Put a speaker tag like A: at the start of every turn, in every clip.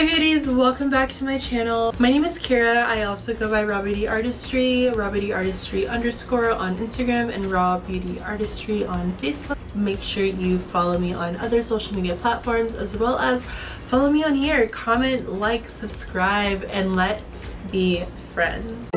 A: Hey beauties, welcome back to my channel. My name is Kira. I also go by Raw Beauty Artistry, Raw Beauty Artistry _ on Instagram, and Raw Beauty Artistry on Facebook. Make sure you follow me on other social media platforms as well as follow me on here. Comment, like, subscribe, and let's be friends.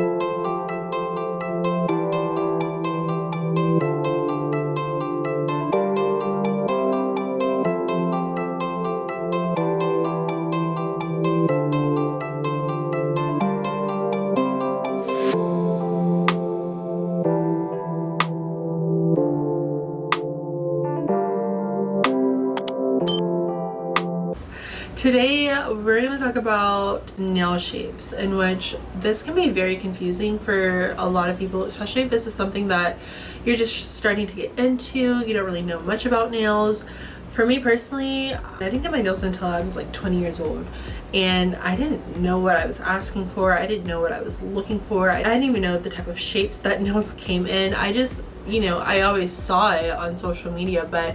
A: Today we're going to talk about nail shapes, in which this can be very confusing for a lot of people, especially if this is something that you're just starting to get into. You don't really know much about nails. For me personally, I didn't get my nails until I was like 20 years old, and I didn't know what I was asking for. I didn't know what I was looking for. I didn't even know the type of shapes that nails came in. I just, you know, I always saw it on social media, but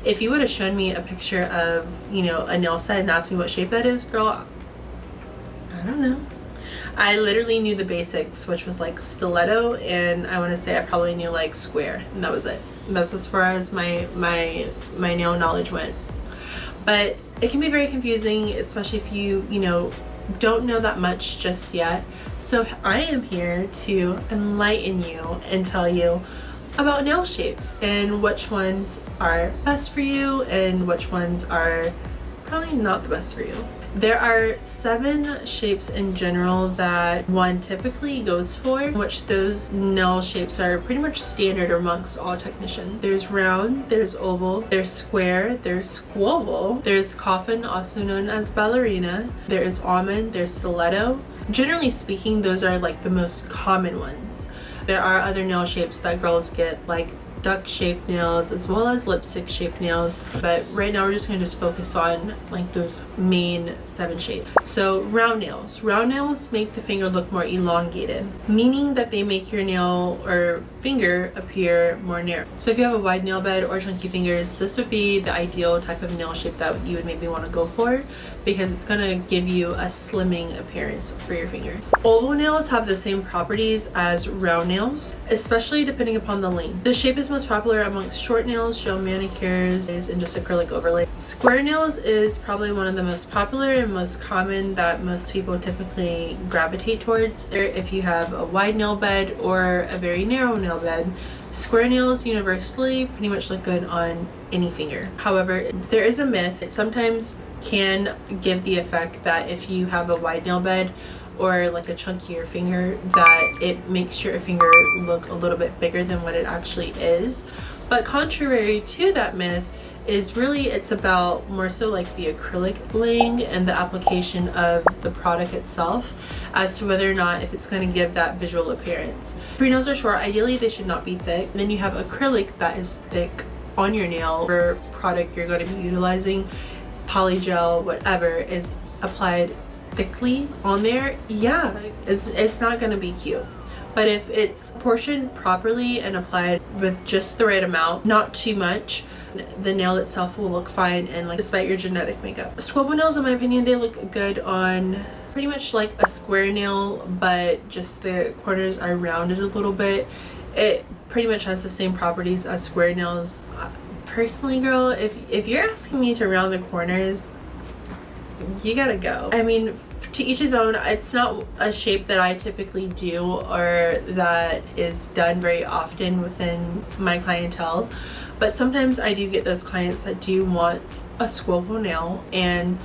A: if you would have shown me a picture of, you know, a nail set and asked me what shape that is, girl, I don't know. I literally knew the basics, which was like stiletto, and I want to say I probably knew like square, and that was it. That's as far as my nail knowledge went. But it can be very confusing, especially if you know, don't know that much just yet. So I am here to enlighten you and tell you about nail shapes and which ones are best for you and which ones are probably not the best for you. There are 7 shapes in general that one typically goes for, which those nail shapes are pretty much standard amongst all technicians. There's round, there's oval, there's square, there's squoval, there's coffin, also known as ballerina, there is almond, there's stiletto. Generally speaking, those are like the most common ones. There are other nail shapes that girls get, like duck shaped nails as well as lipstick shaped nails, but right now we're just going to focus on like those main 7 shapes. So round nails make the finger look more elongated, meaning that they make your nail or finger appear more narrow. So if you have a wide nail bed or chunky fingers, this would be the ideal type of nail shape that you would maybe want to go for, because it's going to give you a slimming appearance for your finger. Oval nails have the same properties as round nails, especially depending upon the length. The shape is most popular amongst short nails, gel manicures, and just acrylic overlay. Square nails is probably one of the most popular and most common that most people typically gravitate towards. If you have a wide nail bed or a very narrow nail bed, square nails universally pretty much look good on any finger. However, there is a myth. It sometimes can give the effect that if you have a wide nail bed or like a chunkier finger, that it makes your finger look a little bit bigger than what it actually is. But contrary to that myth is really, it's about more so like the acrylic laying and the application of the product itself as to whether or not if it's going to give that visual appearance. If your nails are short, ideally they should not be thick. And then you have acrylic that is thick on your nail, or product you're going to be utilizing, polygel, whatever, is applied thickly on there, yeah, it's not going to be cute. But if it's portioned properly and applied with just the right amount, not too much, the nail itself will look fine, and like despite your genetic makeup. Swivel nails, in my opinion, they look good on pretty much like a square nail, but just the corners are rounded a little bit. It pretty much has the same properties as square nails. Personally, girl, if you're asking me to round the corners, you gotta go. I mean, to each his own. It's not a shape that I typically do or that is done very often within my clientele, but sometimes I do get those clients that do want a swivel nail, and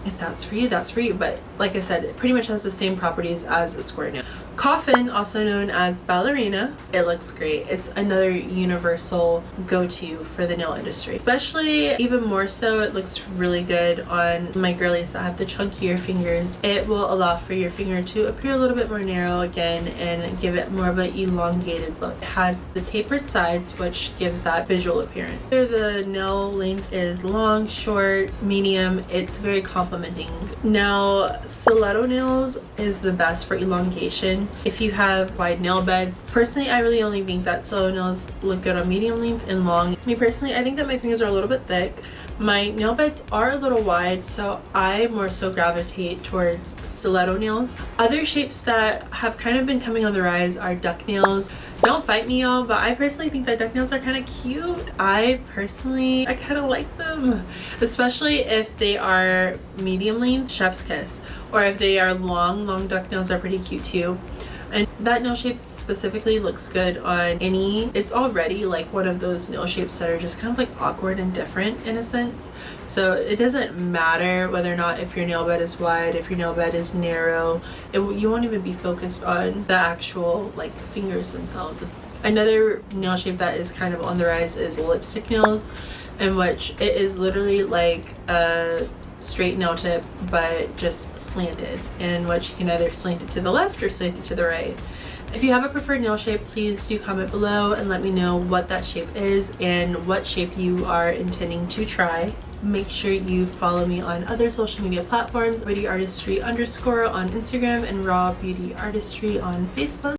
A: if that's for you, that's for you. But like I said, it pretty much has the same properties as a square nail. Coffin, also known as ballerina, it looks great. It's another universal go-to for the nail industry. Especially, even more so, it looks really good on my girlies that have the chunkier fingers. It will allow for your finger to appear a little bit more narrow again and give it more of an elongated look. It has the tapered sides, which gives that visual appearance. Whether the nail length is long, short, medium, it's very complimenting. Now, stiletto nails is the best for elongation. If you have wide nail beds, personally, I really only think that stiletto nails look good on medium length and long. Me personally, I think that my fingers are a little bit thick, My nail beds are a little wide, so I more so gravitate towards stiletto nails. Other shapes that have kind of been coming on the rise are duck nails. Don't fight me, y'all, but I personally think that duck nails are kind of cute. I kind of like them, especially if they are medium length, chef's kiss, or if they are long duck nails are pretty cute too. And that nail shape specifically looks good on any, it's already like one of those nail shapes that are just kind of like awkward and different in a sense. So it doesn't matter whether or not if your nail bed is wide, if your nail bed is narrow, you won't even be focused on the actual like fingers themselves. Another nail shape that is kind of on the rise is lipstick nails, in which it is literally like a straight nail tip but just slanted, in which you can either slant it to the left or slant it to the right. If you have a preferred nail shape, please do comment below and let me know what that shape is and what shape you are intending to try. Make sure you follow me on other social media platforms, beautyartistry_ on Instagram and raw beauty artistry on Facebook.